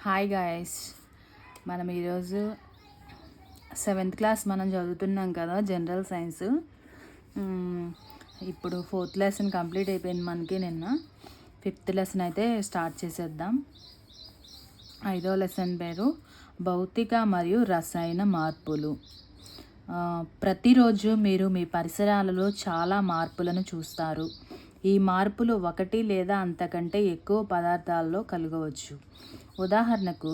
Hi guys, మనం ఈరోజు 7th class మనం చదువుతున్నాం కదా, జనరల్ సైన్స్. ఇప్పుడు 4th లెసన్ కంప్లీట్ అయిపోయింది మనకి. నిన్న 5th లెసన్ అయితే స్టార్ట్ చేసేద్దాం. 5వ లెసన్ పేరు భౌతిక మరియు రసాయన మార్పులు. ప్రతిరోజు మీరు మీ పరిసరాలలో చాలా మార్పులను చూస్తారు. ఈ మార్పులు ఒకటి లేదా అంతకంటే ఎక్కువ పదార్థాల్లో కలగవచ్చు. ఉదాహరణకు,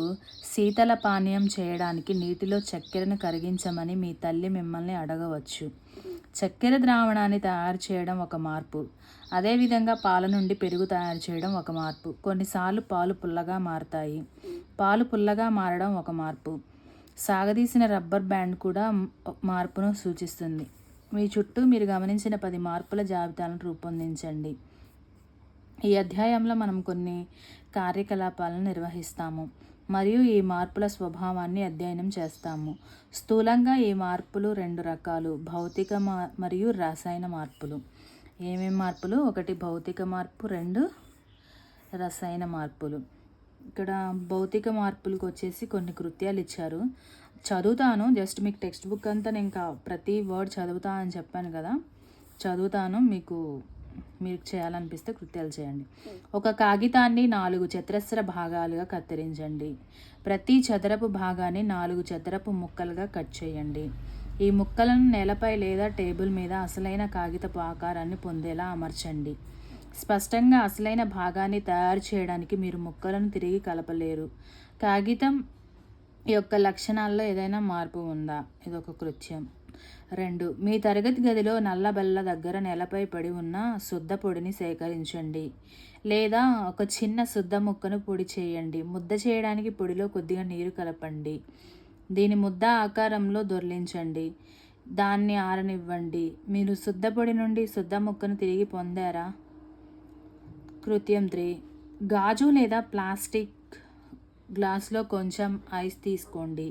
శీతల పానీయం చేయడానికి నీటిలో చక్కెరను కరిగించమని మీ తల్లి మిమ్మల్ని అడగవచ్చు. చక్కెర ద్రావణాన్ని తయారు చేయడం ఒక మార్పు. అదేవిధంగా పాల నుండి పెరుగు తయారు చేయడం ఒక మార్పు. కొన్నిసార్లు పాలు పుల్లగా మారతాయి. పాలు పుల్లగా మారడం ఒక మార్పు. సాగదీసిన రబ్బర్ బ్యాండ్ కూడా మార్పును సూచిస్తుంది. మీ చుట్టూ మీరు గమనించిన 10 మార్పుల జాబితాలను రూపొందించండి. ఈ అధ్యాయంలో మనం కొన్ని కార్యకలాపాలను నిర్వహిస్తాము మరియు ఈ మార్పుల స్వభావాన్ని అధ్యయనం చేస్తాము. స్థూలంగా ఈ మార్పులు 2 రకాలు: భౌతిక మరియు రసాయన మార్పులు. ఏమేం మార్పులు? 1 భౌతిక మార్పు, 2 రసాయన మార్పులు. ఇక్కడ భౌతిక మార్పులకు వచ్చేసి కొన్ని కృత్యాలు ఇచ్చారు. చదువుతాను, జస్ట్ మీకు టెక్స్ట్ బుక్ అంతా నేను ప్రతి వర్డ్ చదువుతా అని చెప్పాను కదా, చదువుతాను. మీరు చేయాలనిపిస్తే కృత్యాలు చేయండి. ఒక కాగితాన్ని 4 చతురస్ర భాగాలుగా కత్తిరించండి. ప్రతి చదరపు భాగాన్ని 4 చదరపు ముక్కలుగా కట్ చేయండి. ఈ ముక్కలను నేలపై లేదా టేబుల్ మీద అసలైన కాగితపు ఆకారాన్ని పొందేలా అమర్చండి. స్పష్టంగా అసలైన భాగాన్ని తయారు చేయడానికి మీరు ముక్కలను తిరిగి కలపలేరు. కాగితం యొక్క లక్షణాల్లో ఏదైనా మార్పు ఉందా? ఇదొక కృత్యం. 2. మీ తరగతి గదిలో నల్ల బల్ల దగ్గర నేలపై పడి ఉన్న శుద్ధ పొడిని సేకరించండి, లేదా ఒక చిన్న శుద్ధ ముక్కను పొడి చేయండి. ముద్ద చేయడానికి పొడిలో కొద్దిగా నీరు కలపండి. దీని ముద్ద ఆకారంలో దొర్లించండి. దాన్ని ఆరనివ్వండి. మీరు శుద్ధ పొడి నుండి శుద్ధ ముక్కను తిరిగి పొందారా? కృత్యం 3. గాజు లేదా ప్లాస్టిక్ గ్లాసులో కొంచెం ఐస్ తీసుకోండి.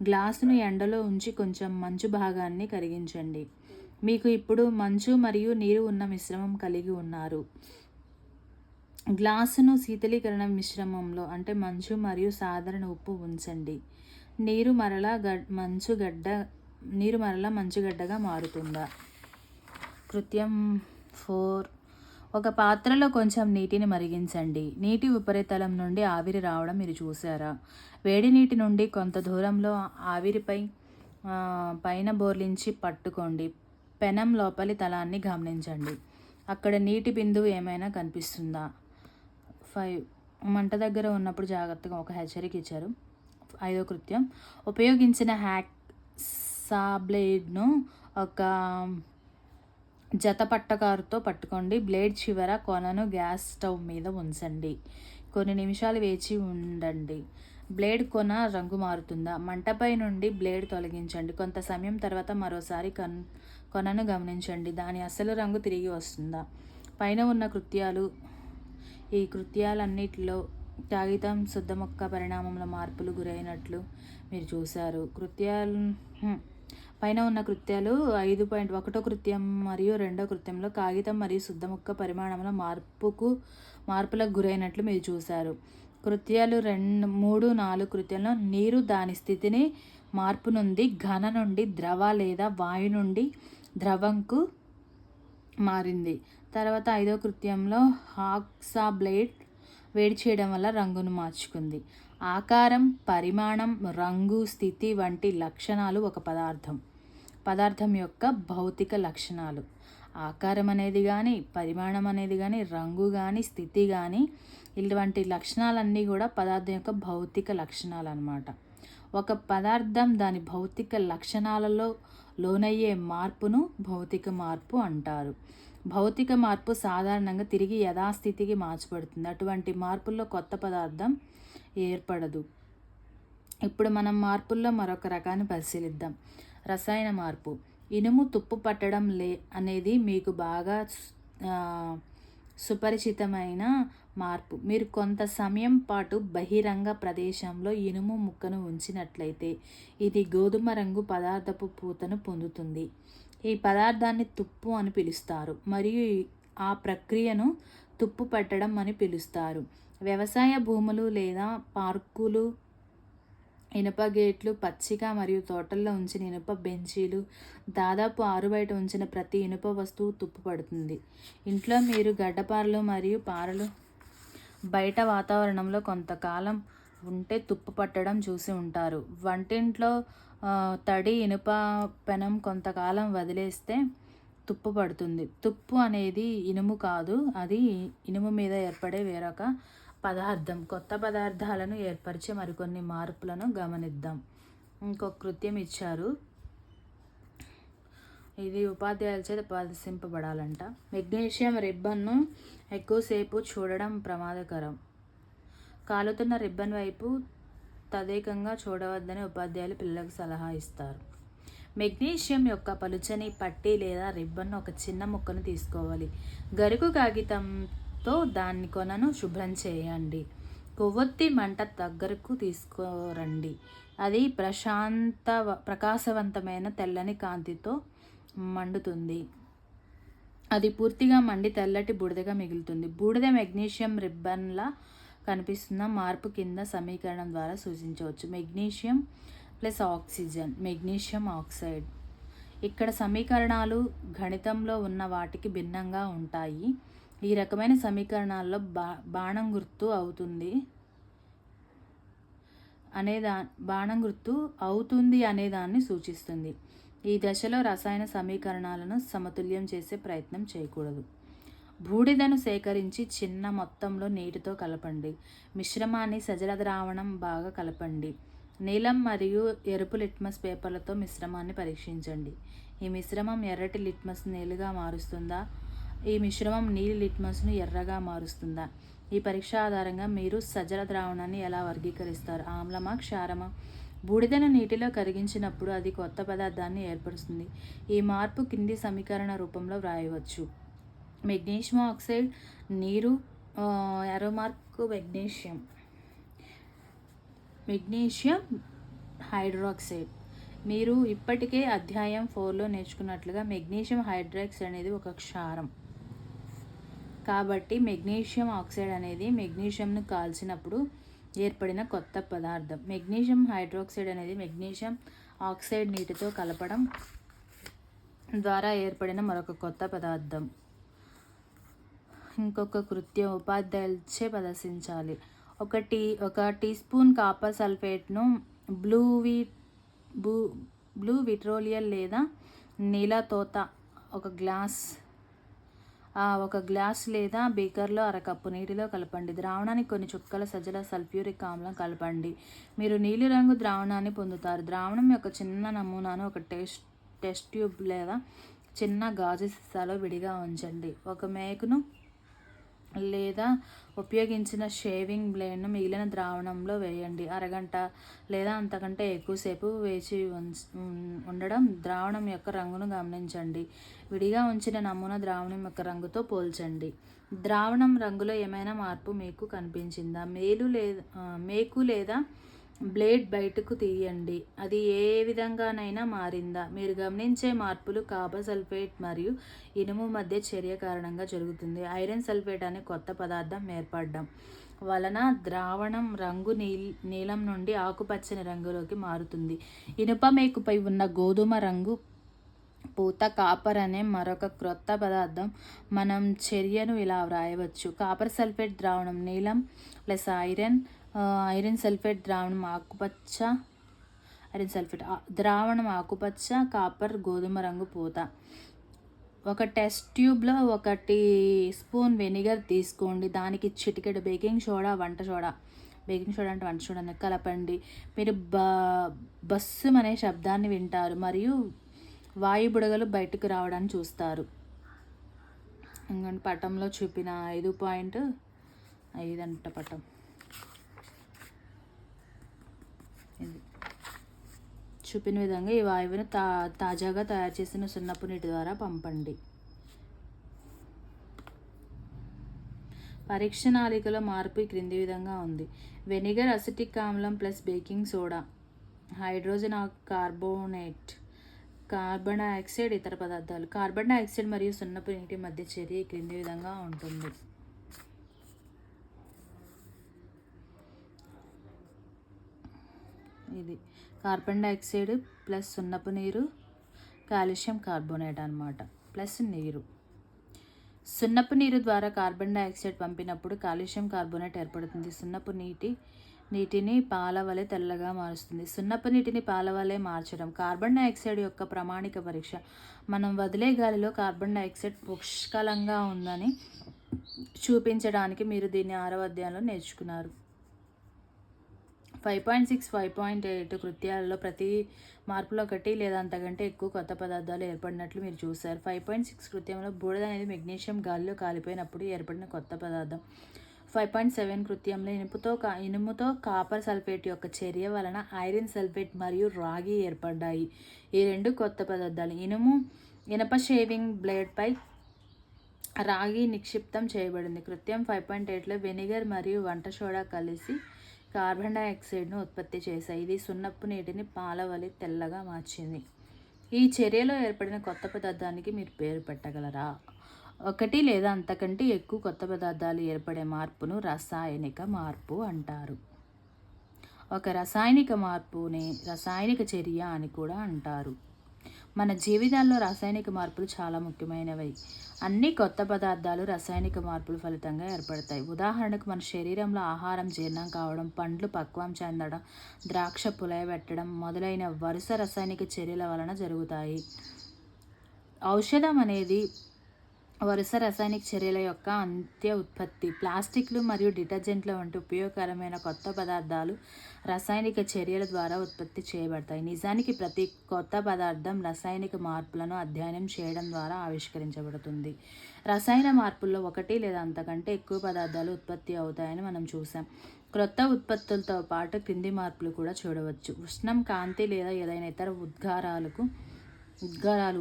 గ్లాసును ఎండలో ఉంచి కొంచెం మంచు భాగాన్ని కరిగించండి. మీకు ఇప్పుడు మంచు మరియు నీరు ఉన్న మిశ్రమం కలిగి ఉన్నారు. గ్లాసును శీతలీకరణ మిశ్రమంలో అంటే మంచు మరియు సాధారణ ఉప్పు ఉంచండి. నీరు మరలా మంచుగడ్డగా మారుతుందా? కృత్యం 4. ఒక పాత్రలో కొంచెం నీటిని మరిగించండి. నీటి ఉపరితలం నుండి ఆవిరి రావడం మీరు చూసారా? వేడి నీటి నుండి కొంత దూరంలో ఆవిరిపై పైన బోర్లించి పట్టుకోండి. పెనం లోపలి తలాన్ని గమనించండి. అక్కడ నీటి బిందువు ఏమైనా కనిపిస్తుందా? 5. మంట దగ్గర ఉన్నప్పుడు జాగ్రత్తగా. ఒక హెచ్చరిక ఇచ్చారు. 5వ కృత్యం, ఉపయోగించిన హ్యాక్సా బ్లేడ్ను ఒక జతపట్టకారుతో పట్టుకోండి. బ్లేడ్ చివర కొనను గ్యాస్ స్టవ్ మీద ఉంచండి. కొన్ని నిమిషాలు వేచి ఉండండి. బ్లేడ్ కొన రంగు మారుతుందా? మంటపై నుండి బ్లేడ్ తొలగించండి. కొంత సమయం తర్వాత మరోసారి కొనను గమనించండి. దాని అసలు రంగు తిరిగి వస్తుందా? పైన ఉన్న కృత్యాలు, ఈ కృత్యాలన్నిటిలో కాగితం శుద్ధ మొక్క పరిణామంలో మార్పులు గురైనట్లు మీరు చూశారు. పైన ఉన్న కృత్యాలు 5.1 కృత్యం మరియు 2వ కృత్యంలో కాగితం మరియు శుద్ధ మొక్క పరిమాణంలో మార్పులకు గురైనట్లు మీరు చూశారు. కృత్యాలు 2, 3, 4 కృత్యంలో నీరు దాని స్థితిని మార్పు నుండి ఘన నుండి ద్రవ లేదా వాయు నుండి ద్రవంకు మారింది. తర్వాత 5వ కృత్యంలో హాక్సా బ్లేడ్ వేడి చేయడం వల్ల రంగును మార్చుకుంది. ఆకారం, పరిమాణం, రంగు, స్థితి వంటి లక్షణాలు ఒక పదార్థం యొక్క భౌతిక లక్షణాలు. ఆకారం అనేది కానీ, పరిమాణం అనేది కానీ, రంగు కానీ, స్థితి కానీ, ఇటువంటి లక్షణాలన్నీ కూడా పదార్థం యొక్క భౌతిక లక్షణాలు అన్నమాట. ఒక పదార్థం దాని భౌతిక లక్షణాలలో లోనయ్యే మార్పును భౌతిక మార్పు అంటారు. భౌతిక మార్పు సాధారణంగా తిరిగి యథాస్థితికి మార్చబడుతుంది. అటువంటి మార్పుల్లో కొత్త పదార్థం ఏర్పడదు. ఇప్పుడు మనం మార్పుల్లో మరొక రకాన్ని పరిశీలిద్దాం. రసాయన మార్పు. ఇనుము తుప్పు పట్టడం అనేది మీకు బాగా సుపరిచితమైన మార్పు. మీరు కొంత సమయం పాటు బహిరంగ ప్రదేశంలో ఇనుము ముక్కను ఉంచినట్లయితే ఇది గోధుమ రంగు పదార్థపు పూతను పొందుతుంది. ఈ పదార్థాన్ని తుప్పు అని పిలుస్తారు మరియు ఆ ప్రక్రియను తుప్పు పట్టడం అని పిలుస్తారు. వ్యవసాయ భూములు లేదా పార్కులు, ఇనుప గేట్లు, పచ్చిక మరియు తోటల్లో ఉంచిన ఇనుప బెంచీలు, దాదాపు ఆరుబయట ఉంచిన ప్రతి ఇనుప వస్తువు తుప్పు పడుతుంది. ఇంట్లో మీరు గడ్డపారలు మరియు పారలు బయట వాతావరణంలో కొంతకాలం ఉంటే తుప్పు పట్టడం చూసి ఉంటారు. వంటింట్లో తడి ఇనుప పెనం కొంతకాలం వదిలేస్తే తుప్పు పడుతుంది. తుప్పు అనేది ఇనుము కాదు, అది ఇనుము మీద ఏర్పడే వేరొక పదార్థం. కొత్త పదార్థాలను ఏర్పరిచే మరికొన్ని మార్పులను గమనిద్దాం. ఇంకొక కృత్యం ఇచ్చారు, ఇది ఉపాధ్యాయుల చేత ప్రదర్శింపబడాలంట. మెగ్నీషియం రిబ్బన్ను ఎక్కువసేపు చూడడం ప్రమాదకరం. కాలుతున్న రిబ్బన్ వైపు తదేకంగా చూడవద్దని ఉపాధ్యాయులు పిల్లలకు సలహా ఇస్తారు. మెగ్నీషియం యొక్క పలుచని పట్టీ లేదా రిబ్బన్ ఒక చిన్న ముక్కను తీసుకోవాలి. గరుకు కాగితంతో దాని కొనను శుభ్రం చేయండి. కొవ్వొత్తి మంట దగ్గరకు తీసుకోరండి. అది ప్రకాశవంతమైన తెల్లని కాంతితో మండుతుంది. అది పూర్తిగా మండి తెల్లటి బూడిదగా మిగులుతుంది. బూడిద మెగ్నీషియం రిబ్బన్లా కనిపిస్తున్న మార్పు కింద సమీకరణం ద్వారా సూచించవచ్చు. Magnesium plus oxygen, magnesium oxide. ఇక్కడ సమీకరణాలు గణితంలో ఉన్న వాటికి భిన్నంగా ఉంటాయి. ఈ రకమైన సమీకరణాల్లో బాణం గుర్తు అవుతుంది అనేదాన్ని సూచిస్తుంది. ఈ దశలో రసాయన సమీకరణాలను సమతుల్యం చేసే ప్రయత్నం చేయకూడదు. బూడిదను సేకరించి చిన్న మొత్తంలో నీటితో కలపండి. మిశ్రమాన్ని సజల ద్రావణం బాగా కలపండి. నీలం మరియు ఎరుపు లిట్మస్ పేపర్లతో మిశ్రమాన్ని పరీక్షించండి. ఈ మిశ్రమం ఎర్రటి లిట్మస్ నీలుగా మారుస్తుందా? ఈ మిశ్రమం నీలి లిట్మస్ను ఎర్రగా మారుస్తుందా? ఈ పరీక్ష ఆధారంగా మీరు సజల ద్రావణాన్ని ఎలా వర్గీకరిస్తారు? ఆమ్లమా, క్షారమా? బూడిదను నీటిలో కరిగించినప్పుడు అది కొత్త పదార్థాన్ని ఏర్పరుస్తుంది. ఈ మార్పు కింది సమీకరణ రూపంలో వ్రాయవచ్చు. మెగ్నీషియం ఆక్సైడ్ నీరు, ఎరోమార్క్ మెగ్నీషియం హైడ్రాక్సైడ్. మీరు ఇప్పటికే అధ్యాయం 4లో నేర్చుకున్నట్లుగా మెగ్నీషియం హైడ్రాక్సైడ్ అనేది ఒక క్షారం. కాబట్టి మెగ్నీషియం ఆక్సైడ్ అనేది మెగ్నీషియంను కాల్చినప్పుడు ఏర్పడిన కొత్త పదార్థం. మెగ్నీషియం హైడ్రాక్సైడ్ అనేది మెగ్నీషియం ఆక్సైడ్ నీటితో కలపడం ద్వారా ఏర్పడిన మరొక కొత్త పదార్థం. ఇంకొక కృత్యం ఉపాధ్యాయులచే ప్రదర్శించాలి. ఒక టీ స్పూన్ కాపర్ సల్ఫేట్ను బ్లూ విట్రోలియల్ లేదా నీలతోత ఒక గ్లాస్ లేదా బీకర్లో అరకప్పు నీటిలో కలపండి. ద్రావణానికి కొన్ని చుక్కల సజల సల్ఫ్యూరిక్ ఆమ్లం కలపండి. మీరు నీలిరంగు ద్రావణాన్ని పొందుతారు. ద్రావణం యొక్క చిన్న నమూనాను ఒక టెస్ట్ ట్యూబ్ లేదా చిన్న గాజు సీసాలో విడిగా ఉంచండి. ఒక మేకును లేదా ఉపయోగించిన షేవింగ్ బ్లేడ్ను మిగిలిన ద్రావణంలో వేయండి. అరగంట లేదా అంతకంటే ఎక్కువసేపు వేచి ఉండడం. ద్రావణం యొక్క రంగును గమనించండి. విడిగా ఉంచిన నమూనా ద్రావణం యొక్క రంగుతో పోల్చండి. ద్రావణం రంగులో ఏమైనా మార్పు మీకు కనిపించిందా? మేకు లేదా బ్లేడ్ బయటకు తీయండి. అది ఏ విధంగానైనా మారిందా? మీరు గమనించే మార్పులు కాపర్ సల్ఫేట్ మరియు ఇనుము మధ్య చర్య కారణంగా జరుగుతుంది. ఐరన్ సల్ఫేట్ అనే కొత్త పదార్థం ఏర్పడడం వలన ద్రావణం రంగు నీలం నుండి ఆకుపచ్చని రంగులోకి మారుతుంది. ఇనుప మేకుపై ఉన్న గోధుమ రంగు పూత కాపర్ అనే మరొక క్రొత్త పదార్థం. మనం చర్యను ఇలా వ్రాయవచ్చు. కాపర్ సల్ఫేట్ ద్రావణం నీలం ప్లస్ ఐరన్ సల్ఫేట్ ద్రావణం ఆకుపచ్చ, కాపర్ గోధుమ రంగు పూత. ఒక టెస్ట్ ట్యూబ్లో 1 టీ స్పూన్ వెనిగర్ తీసుకోండి. దానికి చిటికెడు బేకింగ్ సోడా అంటే వంట సోడా కలపండి. మీరు బస్సుమనే శబ్దాన్ని వింటారు మరియు వాయు బుడగలు బయటకు రావడాన్ని చూస్తారు. ఇంకొంటి పటంలో చూపిన 5.5 అంట పటం. ఇది చూపిన విధంగా ఈ వాయువును తాజాగా తయారు చేసిన సున్నపు నీటి ద్వారా పంపండి. పరీక్ష నాళికలో మార్పు ఈ క్రింది విధంగా ఉంది. వెనిగర్ అసిటిక్ ఆమ్లం plus baking soda, hydrogen carbonate, carbon dioxide, ఇతర పదార్థాలు. కార్బన్ డైఆక్సైడ్ మరియు సున్నపు నీటి మధ్య చర్య ఈ క్రింది విధంగా ఉంటుంది. ఇది కార్బన్ డైఆక్సైడ్ ప్లస్ సున్నపు నీరు, కాల్షియం కార్బోనేట్ అన్నమాట, ప్లస్ నీరు. సున్నపు నీరు ద్వారా కార్బన్ డైఆక్సైడ్ పంపినప్పుడు కాల్షియం కార్బోనేట్ ఏర్పడుతుంది. సున్నపు నీటిని పాల వలె తెల్లగా మారుస్తుంది. సున్నపు నీటిని పాల వలె మార్చడం. కార్బన్ డైఆక్సైడ్ యొక్క ప్రామాణిక పరీక్ష. మనం వదిలే గాలిలో కార్బన్ డైఆక్సైడ్ పుష్కలంగా ఉందని చూపించడానికి మీరు దీన్ని 6వ అధ్యాయంలో నేర్చుకున్నారు. 5.6, 5.8 కృత్యాలలో ప్రతి మార్పులో ఒకటి లేదా అంతకంటే ఎక్కువ కొత్త పదార్థాలు ఏర్పడినట్లు మీరు చూశారు. 5.6 కృత్యంలో బూడిద అనేది మెగ్నీషియం గాలిలో కాలిపోయినప్పుడు ఏర్పడిన కొత్త పదార్థం. 5.7 కృత్యంలో ఇనుముతో కాపర్ సల్ఫేట్ యొక్క చర్య వలన ఐరన్ సల్ఫేట్ మరియు రాగి ఏర్పడ్డాయి. ఈ రెండు కొత్త పదార్థాలు. ఇనప షేవింగ్ బ్లేడ్పై రాగి నిక్షిప్తం చేయబడింది. కృత్యం 5.8లో వెనిగర్ మరియు వంట సోడా కలిసి కార్బన్ డైఆక్సైడ్ను ఉత్పత్తి చేశాయి. ఇది సున్నపు నీటిని పాల వలె తెల్లగా మార్చింది. ఈ చర్యలో ఏర్పడిన కొత్త పదార్థానికి మీరు పేరు పెట్టగలరా? ఒకటి లేదా అంతకంటే ఎక్కువ కొత్త పదార్థాలు ఏర్పడే మార్పును రసాయనిక మార్పు అంటారు. ఒక రసాయనిక మార్పుని రసాయనిక చర్య అని కూడా అంటారు. మన జీవితాల్లో రాసాయనిక మార్పులు చాలా ముఖ్యమైనవి. అన్ని కొత్త పదార్థాలు రాసాయనిక మార్పుల ఫలితంగా ఏర్పడతాయి. ఉదాహరణకు మన శరీరంలో ఆహారం జీర్ణం కావడం, పండ్లు పక్వం చెందడం, ద్రాక్ష పులయబెట్టడం మొదలైన వరుస రాసాయనిక చర్యల వలన జరుగుతాయి. ఔషధం అనేది వరుస రాసాయనిక చర్యల యొక్క అంత్య ఉత్పత్తి. ప్లాస్టిక్లు మరియు డిటర్జెంట్ల వంటి ఉపయోగకరమైన కొత్త పదార్థాలు రాసాయనిక చర్యల ద్వారా ఉత్పత్తి చేయబడతాయి. నిజానికి ప్రతి కొత్త పదార్థం రాసాయనిక మార్పులను అధ్యయనం చేయడం ద్వారా ఆవిష్కరించబడుతుంది. రసాయన మార్పుల్లో ఒకటి లేదా అంతకంటే ఎక్కువ పదార్థాలు ఉత్పత్తి అవుతాయని మనం చూసాం. క్రొత్త ఉత్పత్తులతో పాటు క్రింది మార్పులు కూడా చూడవచ్చు. ఉష్ణం, కాంతి లేదా ఏదైనా ఇతర ఉద్గారాలు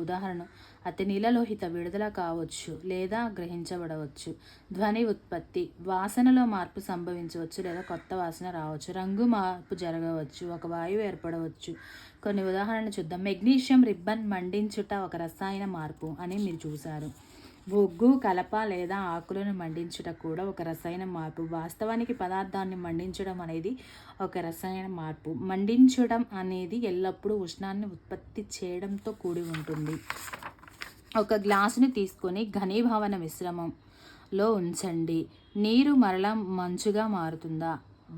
ఉదాహరణ అతి నీలలోహిత విడుదల కావచ్చు లేదా గ్రహించబడవచ్చు. ధ్వని ఉత్పత్తి. వాసనలో మార్పు సంభవించవచ్చు లేదా కొత్త వాసన రావచ్చు. రంగు మార్పు జరగవచ్చు. ఒక వాయువు ఏర్పడవచ్చు. కొన్ని ఉదాహరణలు చూద్దాం. మెగ్నీషియం రిబ్బన్ మండించుట ఒక రసాయన మార్పు అని మీరు చూశారు. బొగ్గు, కలప లేదా ఆకులను మండించుట కూడా ఒక రసాయన మార్పు. వాస్తవానికి పదార్థాన్ని మండించడం అనేది ఒక రసాయన మార్పు. మండించడం అనేది ఎల్లప్పుడూ ఉష్ణాన్ని ఉత్పత్తి చేయడంతో కూడి ఉంటుంది. ఒక గ్లాసుని తీసుకొని ఘనీభవన మిశ్రమంలో ఉంచండి. నీరు మరలా మంచుగా మారుతుందా?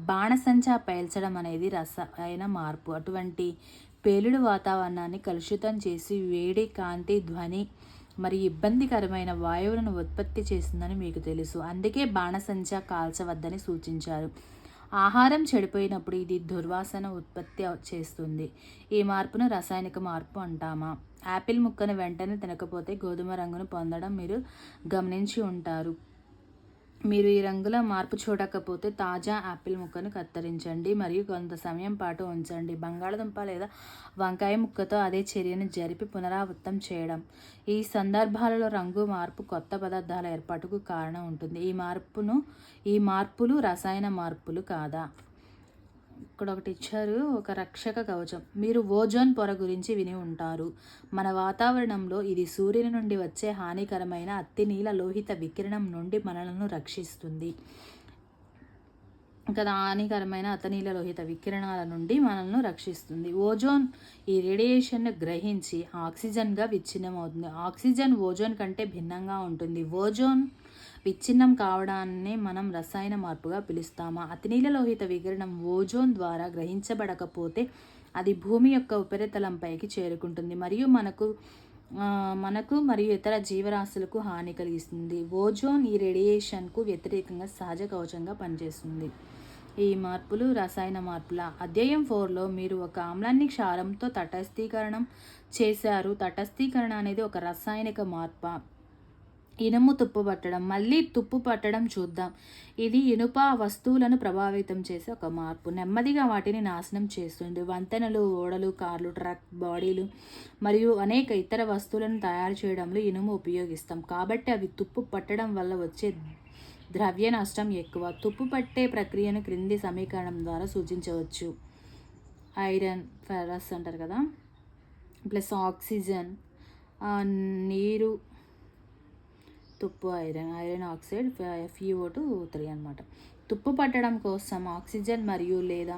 బాణసంచా పేల్చడం అనేది రసాయన మార్పు. అటువంటి పేలుడు వాతావరణాన్ని కలుషితం చేసి వేడి, కాంతి, ధ్వని మరియు ఇబ్బందికరమైన వాయువులను ఉత్పత్తి చేస్తుందని మీకు తెలుసు. అందుకే బాణసంచా కాల్చవద్దని సూచించారు. ఆహారం చెడిపోయినప్పుడు ఇది దుర్వాసన ఉత్పత్తి చేస్తుంది. ఈ మార్పును రసాయనిక మార్పు అంటామా? యాపిల్ ముక్కను వెంటనే తినకపోతే గోధుమ రంగును పొందడం మీరు గమనించి ఉంటారు. మీరు ఈ రంగుల మార్పు చూడకపోతే తాజా యాపిల్ ముక్కను కత్తిరించండి మరియు కొంత సమయం పాటు ఉంచండి. బంగాళదుంప లేదా వంకాయ ముక్కతో అదే చర్యను జరిపి పునరావృతం చేయడం. ఈ సందర్భాలలో రంగు మార్పు కొత్త పదార్థాల ఏర్పాటుకు కారణం ఉంటుంది. ఈ మార్పులు రసాయన మార్పులు కాదా? ఇక్కడ ఒకటి ఇచ్చారు, ఒక రక్షక కవచం. మీరు ఓజోన్ పొర గురించి విని ఉంటారు. మన వాతావరణంలో ఇది సూర్యుని నుండి వచ్చే హానికరమైన అతినీల లోహిత వికిరణం నుండి మనలను రక్షిస్తుంది. హానికరమైన అతినీల లోహిత వికిరణాల నుండి మనల్ని రక్షిస్తుంది. ఓజోన్ ఈ రేడియేషన్ను గ్రహించి ఆక్సిజన్గా విచ్ఛిన్నమవుతుంది. ఆక్సిజన్ ఓజోన్ కంటే భిన్నంగా ఉంటుంది. ఓజోన్ విచ్ఛిన్నం కావడాన్ని మనం రసాయన మార్పుగా పిలుస్తామా? అతినీల లోహిత వికిరణం ఓజోన్ ద్వారా గ్రహించబడకపోతే అది భూమి యొక్క ఉపరితలంపైకి చేరుకుంటుంది మరియు మనకు మరియు ఇతర జీవరాశులకు హాని కలిగిస్తుంది. ఓజోన్ ఈ రేడియేషన్కు వ్యతిరేకంగా సహజ కవచంగా పనిచేస్తుంది. ఈ మార్పులు రసాయన మార్పుల. అధ్యాయం 4లో మీరు ఒక ఆమ్లాన్ని క్షారంతో తటస్థీకరణం చేశారు. తటస్థీకరణ అనేది ఒక రసాయనిక మార్పు. ఇనుము తుప్పు పట్టడం. మళ్ళీ తుప్పు పట్టడం చూద్దాం. ఇది ఇనుప వస్తువులను ప్రభావితం చేసే ఒక మార్పు. నెమ్మదిగా వాటిని నాశనం చేస్తుంది. వంతెనలు, ఓడలు, కార్లు, ట్రక్ బాడీలు మరియు అనేక ఇతర వస్తువులను తయారు చేయడంలో ఇనుము ఉపయోగిస్తాం. కాబట్టి అవి తుప్పు పట్టడం వల్ల వచ్చే ద్రవ్య నష్టం ఎక్కువ. తుప్పు పట్టే ప్రక్రియను క్రింది సమీకరణం ద్వారా సూచించవచ్చు. ఐరన్ ఫెరస్ అంటారు కదా, ప్లస్ ఆక్సిజన్, నీరు, తుప్పు, ఐరన్ ఆక్సైడ్, FeO2 3 అనమాట. తుప్పు పట్టడం కోసం ఆక్సిజన్ మరియు లేదా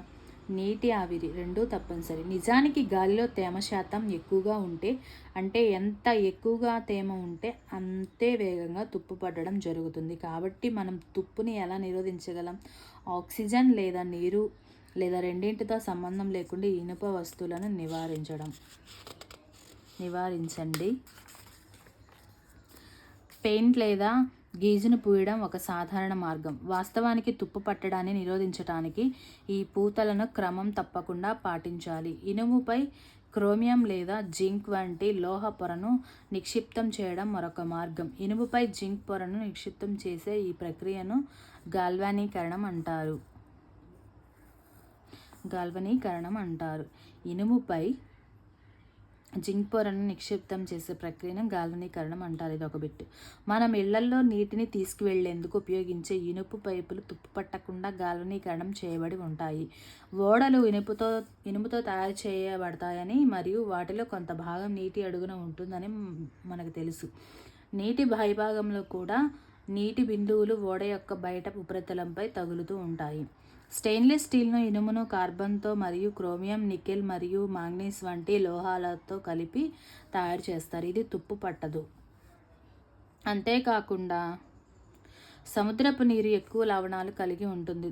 నీటి ఆవిరి రెండూ తప్పనిసరి. నిజానికి గాలిలో తేమ శాతం ఎక్కువగా ఉంటే, అంటే ఎంత ఎక్కువగా తేమ ఉంటే అంతే వేగంగా తుప్పు పట్టడం జరుగుతుంది. కాబట్టి మనం తుప్పుని ఎలా నిరోధించగలం? ఆక్సిజన్ లేదా నీరు లేదా రెండింటితో సంబంధం లేకుండా ఇనుప వస్తువులను నివారించండి. పెయింట్ లేదా గీజును పూయడం ఒక సాధారణ మార్గం. వాస్తవానికి తుప్పు పట్టడాన్ని నిరోధించడానికి ఈ పూతలను క్రమం తప్పకుండా పాటించాలి. ఇనుముపై క్రోమియం లేదా జింక్ వంటి లోహ పొరను నిక్షిప్తం చేయడం మరొక మార్గం. ఇనుముపై జింక్ పొరను నిక్షిప్తం చేసే ఈ ప్రక్రియను గాల్వానీకరణం అంటారు. ఇనుముపై జింక్ పొరను నిక్షిప్తం చేసే ప్రక్రియను గాల్వనీకరణం అంటారు. ఇది ఒక బిట్. మనం ఇళ్లల్లో నీటిని తీసుకువెళ్లేందుకు ఉపయోగించే ఇనుపు పైపులు తుప్పు పట్టకుండా గాల్వనీకరణం చేయబడి ఉంటాయి. ఓడలు ఇనుముతో తయారు చేయబడతాయని మరియు వాటిలో కొంత భాగం నీటి అడుగున ఉంటుందని మనకు తెలుసు. నీటి పైభాగంలో కూడా నీటి బిందువులు ఓడ యొక్క బయట ఉపరితలంపై తగులుతూ ఉంటాయి. స్టెయిన్లెస్ స్టీల్ను ఇనుమును కార్బన్తో మరియు క్రోమియం, నికెల్ మరియు మాంగనీస్ వంటి లోహాలతో కలిపి తయారు చేస్తారు. ఇది తుప్పు పట్టదు. అంతేకాకుండా సముద్రపు నీరు ఎక్కువ లవణాలు కలిగి ఉంటుంది.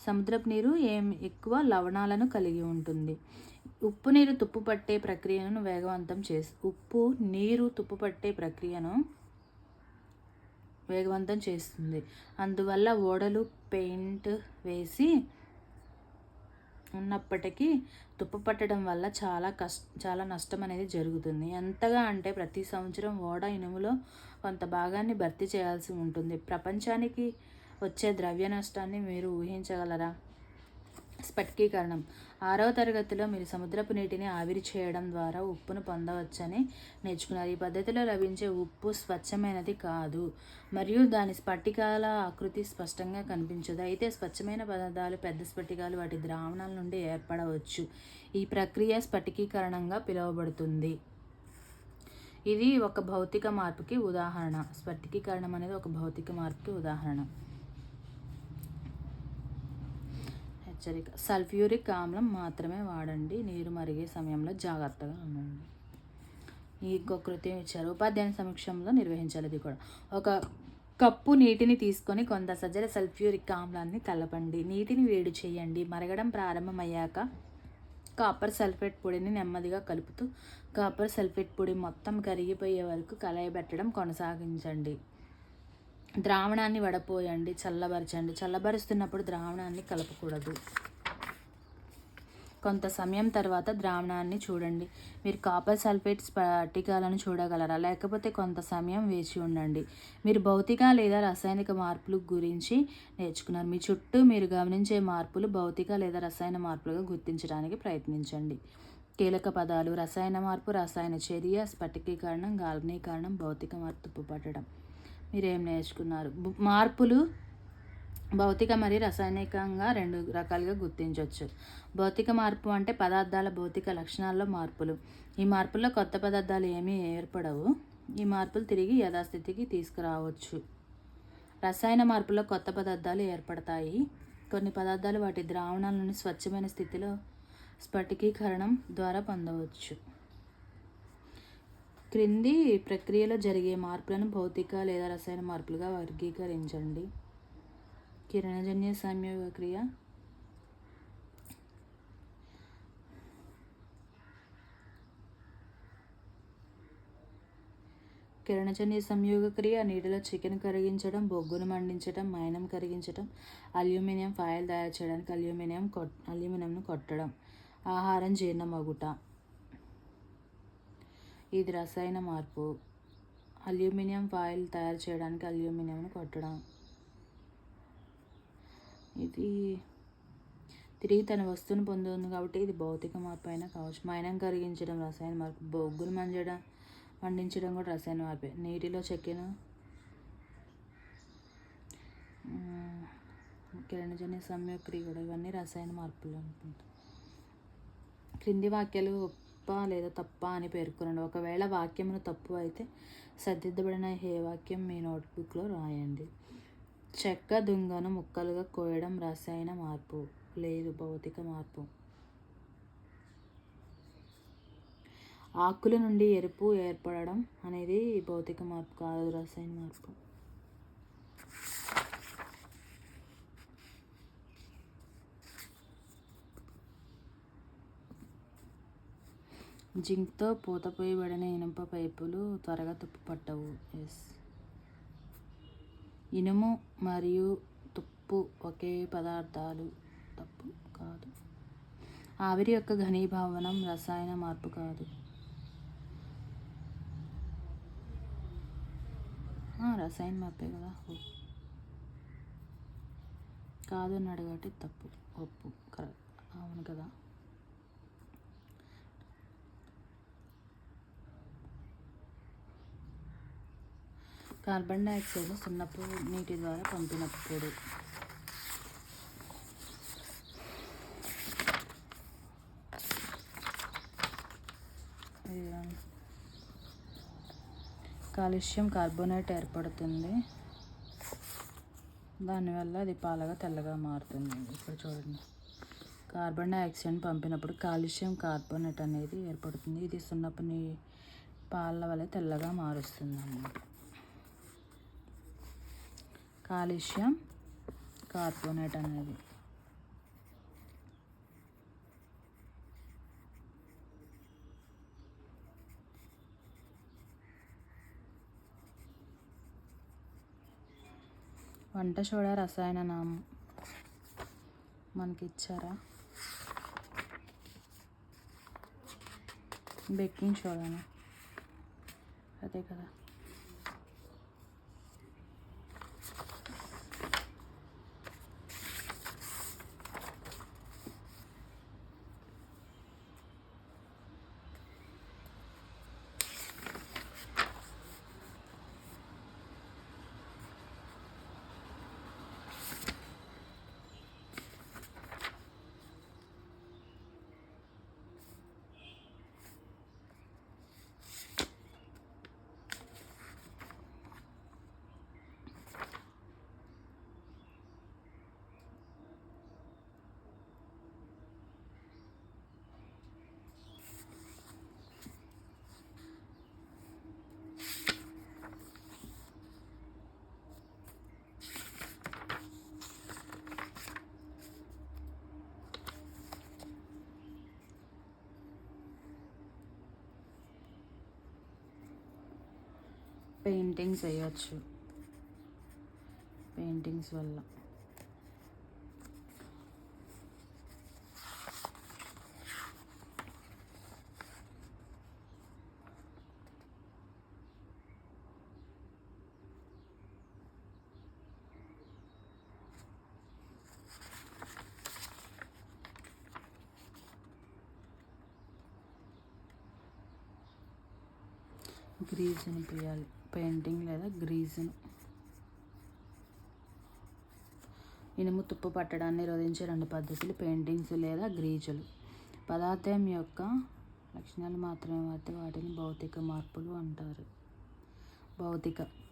సముద్రపు నీరు ఎక్కువ లవణాలను కలిగి ఉంటుంది. ఉప్పు నీరు తుప్పు పట్టే ప్రక్రియను వేగవంతం చేస్తుంది. అందువల్ల ఓడలు పెయింట్ వేసి ఉన్నప్పటికీ తుప్పు పట్టడం వల్ల చాలా నష్టం అనేది జరుగుతుంది. ఎంతగా అంటే ప్రతి సంవత్సరం ఓడ ఇనుములో కొంత భాగాన్ని భర్తీ చేయాల్సి ఉంటుంది. ప్రపంచానికి వచ్చే ద్రవ్య నష్టాన్ని మీరు ఊహించగలరా? స్ఫటికీకరణం. 6వ తరగతిలో మీరు సముద్రపు నీటిని ఆవిరి చేయడం ద్వారా ఉప్పును పొందవచ్చని నేర్చుకున్నారు. ఈ పద్ధతిలో లభించే ఉప్పు స్వచ్ఛమైనది కాదు మరియు దాని స్ఫటికాల ఆకృతి స్పష్టంగా కనిపించదు. అయితే స్వచ్ఛమైన పదార్థాలు, పెద్ద స్ఫటికాలు వాటి ద్రావణాల నుండి ఏర్పడవచ్చు. ఈ ప్రక్రియ స్ఫటికీకరణంగా పిలువబడుతుంది. ఇది ఒక భౌతిక మార్పుకి ఉదాహరణ. స్ఫటికీకరణం అనేది ఒక భౌతిక మార్పుకి ఉదాహరణ. హెచ్చరిక: సల్ఫ్యూరిక్ ఆమ్లం మాత్రమే వాడండి. నీరు మరిగే సమయంలో జాగ్రత్తగా ఉండండి. ఇంకో కృత్యం ఇచ్చారు. ఉపాధ్యాయుని సమక్షంలో నిర్వహించాలి. ఇది కూడా ఒక కప్పు నీటిని తీసుకొని కొంత సజల సల్ఫ్యూరిక్ ఆమ్లాన్ని కలపండి. నీటిని వేడి చేయండి. మరగడం ప్రారంభమయ్యాక కాపర్ సల్ఫేట్ పొడిని నెమ్మదిగా కలుపుతూ కాపర్ సల్ఫేట్ పొడి మొత్తం కరిగిపోయే వరకు కలయబెట్టడం కొనసాగించండి. ద్రావణాన్ని వడపోయండి, చల్లబరచండి. చల్లబరుస్తున్నప్పుడు ద్రావణాన్ని కలపకూడదు. కొంత సమయం తర్వాత ద్రావణాన్ని చూడండి. మీరు కాపర్ సల్ఫేట్ స్ఫటికాలను చూడగలరా? లేకపోతే కొంత సమయం వేచి ఉండండి. మీరు భౌతిక లేదా రసాయనిక మార్పుల గురించి నేర్చుకున్నారు. మీ చుట్టూ మీరు గమనించే మార్పులు భౌతిక లేదా రసాయన మార్పులుగా గుర్తించడానికి ప్రయత్నించండి. కీలక పదాలు: రసాయన మార్పు, రసాయన చర్య, స్ఫటికీకరణం, గాల్వనీకరణం, భౌతిక మార్పు, తుప్పు పట్టడం. మీరేం నేర్చుకున్నారు? మార్పులు భౌతిక మరియు రసాయనికంగా 2 రకాలుగా గుర్తించవచ్చు. భౌతిక మార్పు అంటే పదార్థాల భౌతిక లక్షణాల్లో మార్పులు. ఈ మార్పుల్లో కొత్త పదార్థాలు ఏమీ ఏర్పడవు. ఈ మార్పులు తిరిగి యథాస్థితికి తీసుకురావచ్చు. రసాయన మార్పుల్లో కొత్త పదార్థాలు ఏర్పడతాయి. కొన్ని పదార్థాలు వాటి ద్రావణాలను స్వచ్ఛమైన స్థితిలో స్ఫటికీకరణం ద్వారా పొందవచ్చు. క్రింది ప్రక్రియలో జరిగే మార్పులను భౌతిక లేదా రసాయన మార్పులుగా వర్గీకరించండి. కిరణజన్య సంయోగ క్రియ, నీటిలో చికెన్ కరిగించడం, బొగ్గును మండించడం, మైనం కరిగించడం, అల్యూమినియం ఫాయిల్ తయారు చేయడానికి అల్యూమినియంను కొట్టడం, ఆహారం జీర్ణమగుట. ఇది రసాయన మార్పు. అల్యూమినియం ఫాయిల్ తయారు చేయడానికి అల్యూమినియంను కొట్టడం. ఇది తిరిగి తన వస్తువును పొందుతుంది కాబట్టి ఇది భౌతిక మార్పు అయినా కావచ్చు. మైనం కరిగించడం రసాయన మార్పు. బొగ్గును మండించడం కూడా రసాయన మార్పే. నీటిలో చెక్కెను కిరణజన్య సంయోగక్రియ కూడా, ఇవన్నీ రసాయన మార్పులు అనుకుంటా. క్రింది వాక్యాలు ఒప్ప లేదా తప్ప అని పేర్కొనండి. ఒకవేళ వాక్యమును తప్పు అయితే సరిదిద్దబడిన ఏ వాక్యం మీ నోట్బుక్లో రాయండి. చెక్క దుంగను ముక్కలుగా కోయడం రసాయన మార్పు. లేదు భౌతిక మార్పు. ఆకుల నుండి ఎరుపు ఏర్పడడం అనేది భౌతిక మార్పు కాదు, రసాయన మార్పు. జింక్తో పూతపోయబడిన ఇనుప పైపులు త్వరగా తుప్పు పట్టవు. ఎస్. ఇనుము మరియు తుప్పు ఒకే పదార్థాలు. తప్పు కాదు. ఆవిరి యొక్క ఘనీభవనం రసాయన మార్పు కాదు. రసాయన మార్పే కదా. కాదు అన్నాడు కాబట్టి తప్పు. ఒప్పు. కరెక్ట్. అవును కదా. కార్బన్ డైఆక్సైడ్ సున్నపు నీటి ద్వారా పంపినప్పుడు కాల్షియం కార్బోనేట్ ఏర్పడుతుంది. దానివల్ల అది పాలగా తెల్లగా మారుతుంది. ఇక్కడ చూడండి, కార్బన్ డైఆక్సైడ్ పంపినప్పుడు కాల్షియం కార్బోనేట్ అనేది ఏర్పడుతుంది. ఇది సున్నపు పాల వల్ల తెల్లగా మారుస్తుంది అన్నమాట. కాల్షియం కార్బోనేట్ అనేది. వంట సోడా రసాయన నామం మనకి ఇచ్చారా? బేకింగ్ సోడానా? అదే కదా. పెయింటింగ్స్ వేయచ్చు. పెయింటింగ్స్ వల్ల గ్రీజుని పోయాలి. పెయింటింగ్ లేదా గ్రీజును. ఇనుము తుప్పు పట్టడాన్ని నిరోధించే 2 పద్ధతులు పెయింటింగ్స్ లేదా గ్రీజులు. పదార్థం యొక్క లక్షణాలు మాత్రమే మారితే వాటిని భౌతిక మార్పులు అంటారు.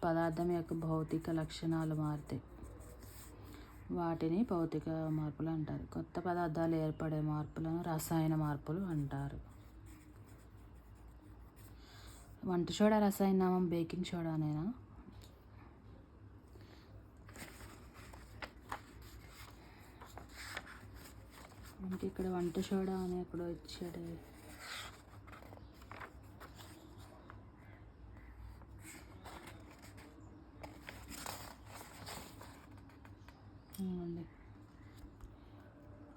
పదార్థం యొక్క భౌతిక లక్షణాలు మారితే వాటిని భౌతిక మార్పులు అంటారు. కొత్త పదార్థాలు ఏర్పడే మార్పులను రసాయన మార్పులు అంటారు. వంట సోడా రసాయన నామం బేకింగ్ సోడానేనా? అంటే ఇక్కడ వంట సోడా అని ఎక్కడో ఇచ్చాడే.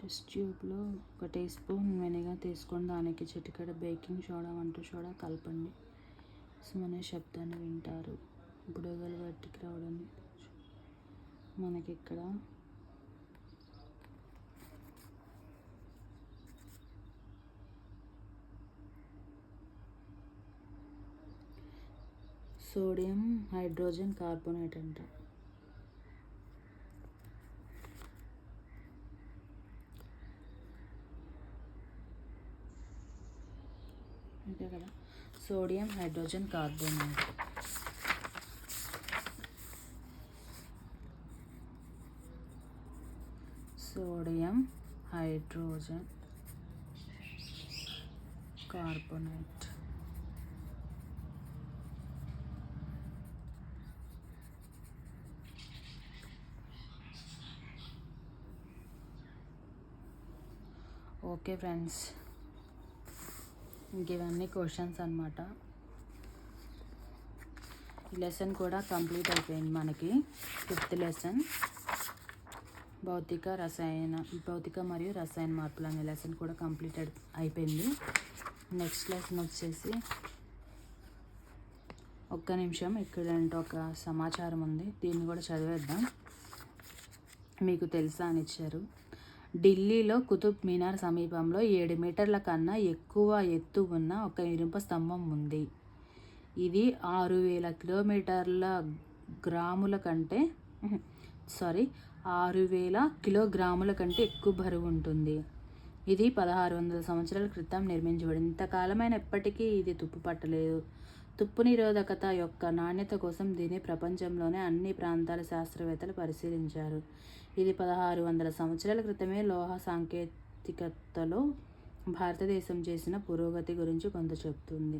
టెస్ట్ ట్యూబ్లో 1 టీ స్పూన్ వెనిగర్ తీసుకొని దానికి చిటికెడ బేకింగ్ సోడా, వంట సోడా కలపండి. అనే శబ్దాన్ని వింటారు. బుడగలు బయటికి రావడం మనకి ఇక్కడ సోడియం హైడ్రోజన్ కార్బోనేట్ అంట. అంతే కదా. Sodium hydrogen carbonate. Sodium hydrogen carbonate. Okay friends, ఇంక ఇవన్నీ క్వశ్చన్స్ అనమాట. ఈ లెసన్ కూడా కంప్లీట్ అయిపోయింది మనకి. 5th లెసన్ భౌతిక మరియు రసాయన మార్పులు అనే లెసన్ కూడా కంప్లీటెడ్ అయిపోయింది. నెక్స్ట్ లెసన్ వచ్చేసి, ఒక్క నిమిషం, ఇక్కడ ఒక సమాచారం ఉంది, దీన్ని కూడా చదివేద్దాం. మీకు తెలుసా అని ఇచ్చారు. ఢిల్లీలో కుతుబ్ మినార్ సమీపంలో 7 మీటర్ల కన్నా ఎక్కువ ఎత్తు ఉన్న ఒక ఇనుప స్తంభం ఉంది. ఇది 6,000 కిలోగ్రాముల కంటే ఎక్కువ బరువు ఉంటుంది. ఇది 1600 సంవత్సరాల క్రితం నిర్మించబడింది. ఇంతకాలమైనప్పటికీ ఇది తుప్పు పట్టలేదు. తుప్పు నిరోధకత యొక్క నాణ్యత కోసం దీన్ని ప్రపంచంలోనే అన్ని ప్రాంతాల శాస్త్రవేత్తలు పరిశీలించారు. ఇది 1600 సంవత్సరాల క్రితమే లోహ సాంకేతికతలో భారతదేశం చేసిన పురోగతి గురించి కొంత చెప్తుంది.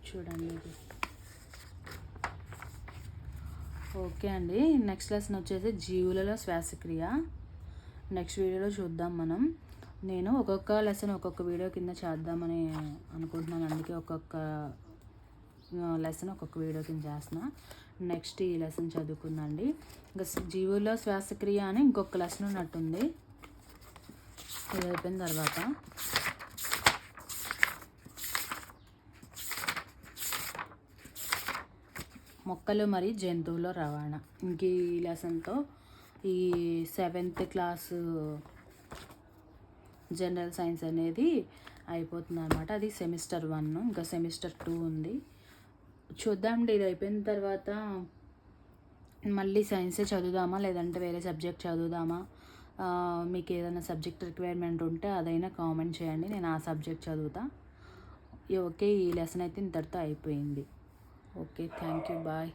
చూడండి ఇది. ఓకే అండి, నెక్స్ట్ లెసన్ వచ్చేసి జీవులలో శ్వాసక్రియ. నెక్స్ట్ వీడియోలో చూద్దాం మనం. నేను ఒక్కొక్క లెసన్ ఒక్కొక్క వీడియో కింద చేద్దామని అనుకుంటున్నాను, అందుకే ఒక్కొక్క లెసన్ ఒక్కొక్క వీడియో కింద చేస్తున్నా. నెక్స్ట్ ఈ లెసన్ చదువుకుందండి. ఇంకా జీవుల్లో శ్వాసక్రియ అని ఇంకొక లెసన్ ఉన్నట్టుంది. ఇది అయిపోయిన తర్వాత మొక్కలు మరియు జంతువుల రవాణా. ఇంక ఈ లెసన్తో ఈ 7th క్లాసు జనరల్ సైన్స్ అనేది అయిపోతుంది అనమాట. అది సెమిస్టర్ 1, ఇంకా సెమిస్టర్ 2 ఉంది. చూద్దామండి, ఇది అయిపోయిన తర్వాత మళ్ళీ సైన్సే చదువుదామా లేదంటే వేరే సబ్జెక్ట్ చదువుదామా, మీకు ఏదైనా సబ్జెక్ట్ రిక్వైర్మెంట్ ఉంటే అదైనా కామెంట్ చేయండి, నేను ఆ సబ్జెక్ట్ చదువుతా. ఓకే, ఈ లెసన్ అయితే ఇంతటితో అయిపోయింది. Okay, thank you, bye.